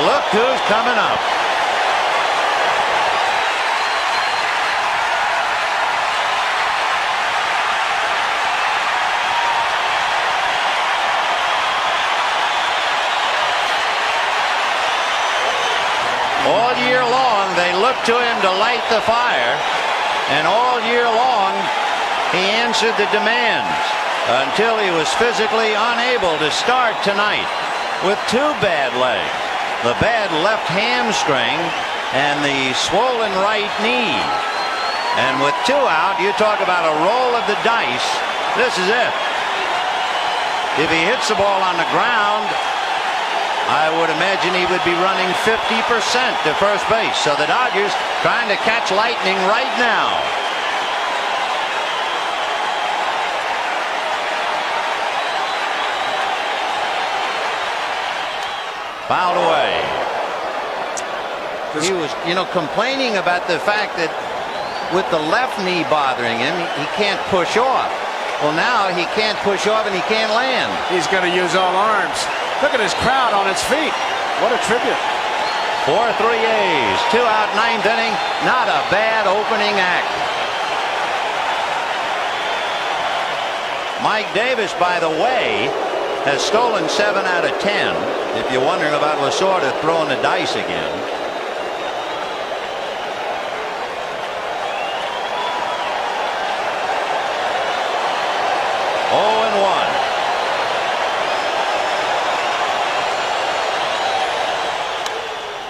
look who's coming up. All year long, they look to him to light the fire, and all year long, he answered the demands until he was physically unable to start tonight with two bad legs, the bad left hamstring and the swollen right knee. And with two out, you talk about a roll of the dice. This is it. If he hits the ball on the ground, I would imagine he would be running 50% to first base. So the Dodgers trying to catch lightning right now. Fouled away. He was, complaining about the fact that with the left knee bothering him, he can't push off. Well, now he can't push off and he can't land. He's going to use all arms. Look at his crowd on its feet. What a tribute. 4-3 A's. 2 out, 9th inning. Not a bad opening act. Mike Davis, by the way, has stolen 7 out of 10. If you're wondering about Lasorda throwing the dice again.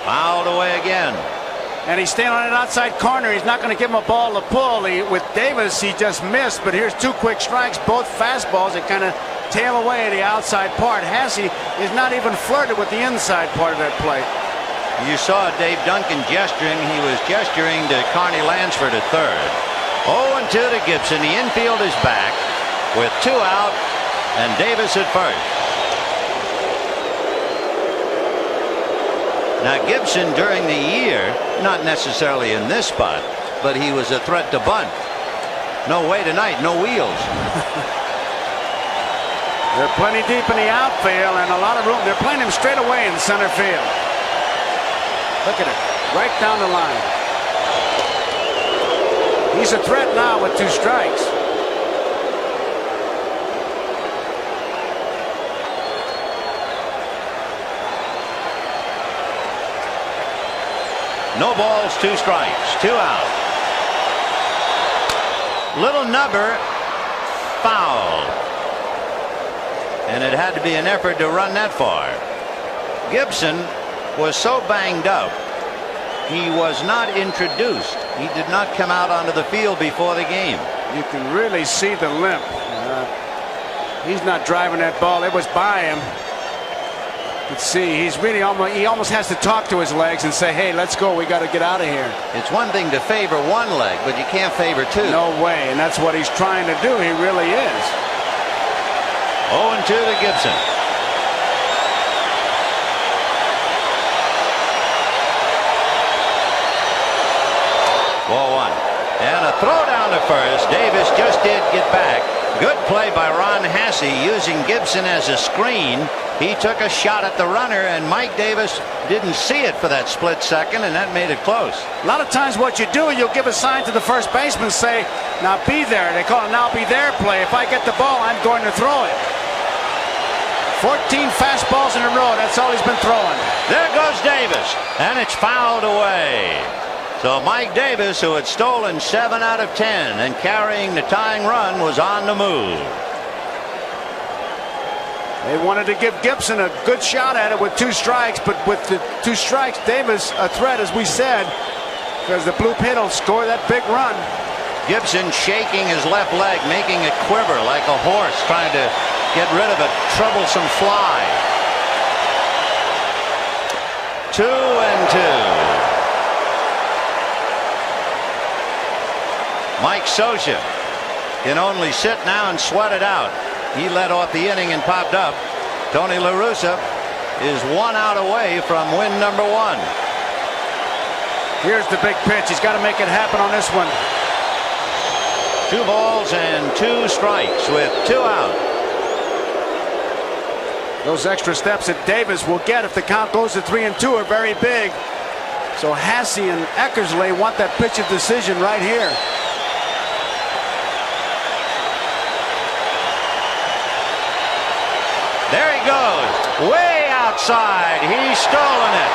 Fouled away again. And he's staying on an outside corner. He's not going to give him a ball to pull. With Davis, he just missed. But here's 2 quick strikes, both fastballs that kind of tail away the outside part. Hasse is not even flirted with the inside part of that plate. You saw Dave Duncan gesturing. He was gesturing to Carney Lansford at third. 0-2 to Gibson. The infield is back with 2 out and Davis at first. Now Gibson during the year, not necessarily in this spot, but he was a threat to bunt. No way tonight, no wheels. They're plenty deep in the outfield and a lot of room. They're playing him straight away in center field. Look at it, right down the line. He's a threat now with 2 strikes. No balls, 2 strikes, 2 out. Little nubber, foul. And it had to be an effort to run that far. Gibson was so banged up, he was not introduced. He did not come out onto the field before the game. You can really see the limp. He's not driving that ball. It was by him. Let's see, he almost has to talk to his legs and say, hey, let's go, we got to get out of here. It's one thing to favor one leg, but you can't favor 2. No way, and that's what he's trying to do. He really is. 0-2 to Gibson. Ball 1. And a throw down to first. Davis just did get back. Good play by Ron Hasse using Gibson as a screen. He took a shot at the runner, and Mike Davis didn't see it for that split second, and that made it close. A lot of times what you do, you'll give a sign to the first baseman, say, now be there. They call it now be there play. If I get the ball, I'm going to throw it. 14 fastballs in a row. That's all he's been throwing. There goes Davis, and it's fouled away. So Mike Davis, who had stolen 7 out of 10 and carrying the tying run, was on the move. They wanted to give Gibson a good shot at it with 2 strikes, but with the 2 strikes, Davis a threat, as we said, because the Blue Pit will score that big run. Gibson shaking his left leg, making it quiver like a horse trying to get rid of a troublesome fly. 2-2. Mike Scioscia can only sit now and sweat it out. He led off the inning and popped up. Tony La Russa is 1 out away from win number 1. Here's the big pitch. He's got to make it happen on this one. 2 balls and 2 strikes with 2 out. Those extra steps that Davis will get if the count goes to 3-2 are very big. So Hasse and Eckersley want that pitch of decision right here. There he goes, way outside. He's stolen it.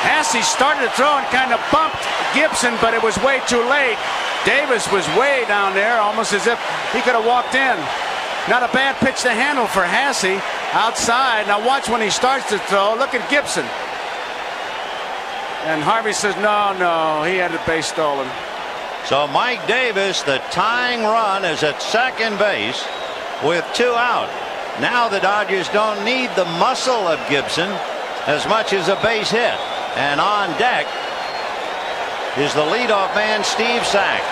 Hasse started to throw and kind of bumped Gibson, but it was way too late. Davis was way down there, almost as if he could have walked in. Not a bad pitch to handle for Hasse outside. Now watch when he starts to throw. Look at Gibson. And Harvey says, no, he had the base stolen. So Mike Davis, the tying run, is at second base with 2 out. Now the Dodgers don't need the muscle of Gibson as much as a base hit. And on deck is the leadoff man, Steve Sachs.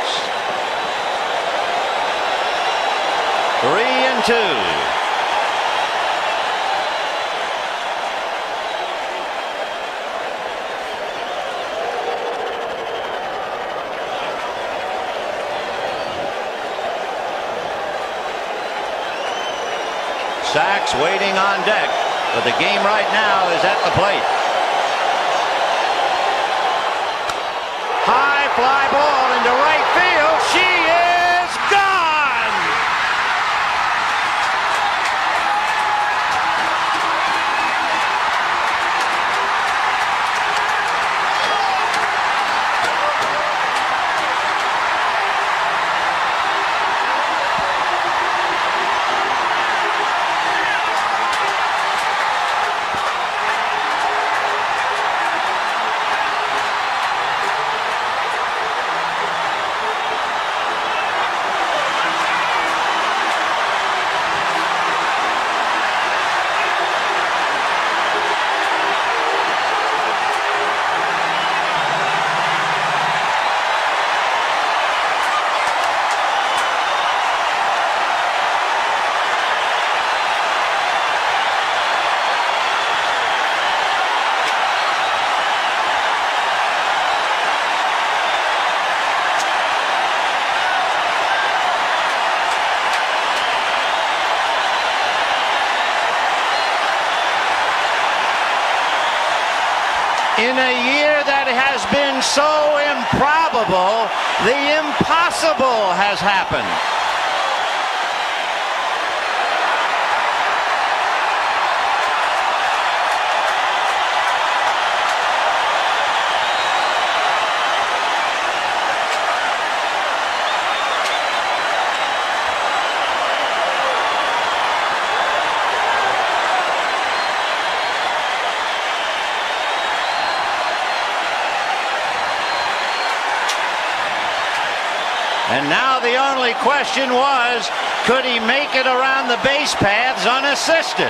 3-2. Sachs waiting on deck, but the game right now is at the plate. High fly ball into right field. She is gone. In a year that has been so improbable, the impossible has happened. And now the only question was, could he make it around the base paths unassisted?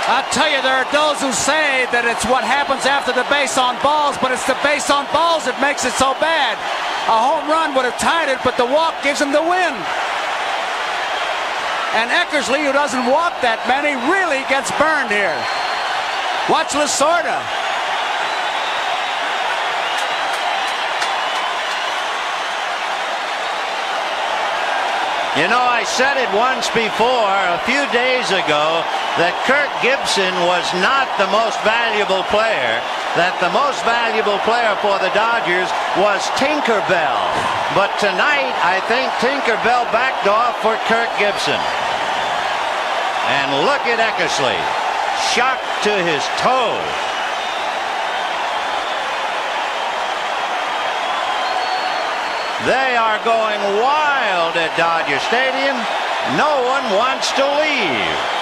I'll tell you, there are those who say that it's what happens after the base on balls, but it's the base on balls that makes it so bad. A home run would have tied it, but the walk gives him the win. And Eckersley, who doesn't walk that many, really gets burned here. Watch Lasorda. You know, I said it once before, a few days ago, that Kirk Gibson was not the most valuable player, that the most valuable player for the Dodgers was Tinkerbell. But tonight, I think Tinkerbell backed off for Kirk Gibson. And look at Eckersley, shocked to his toe. They are going wild at Dodger Stadium. No one wants to leave.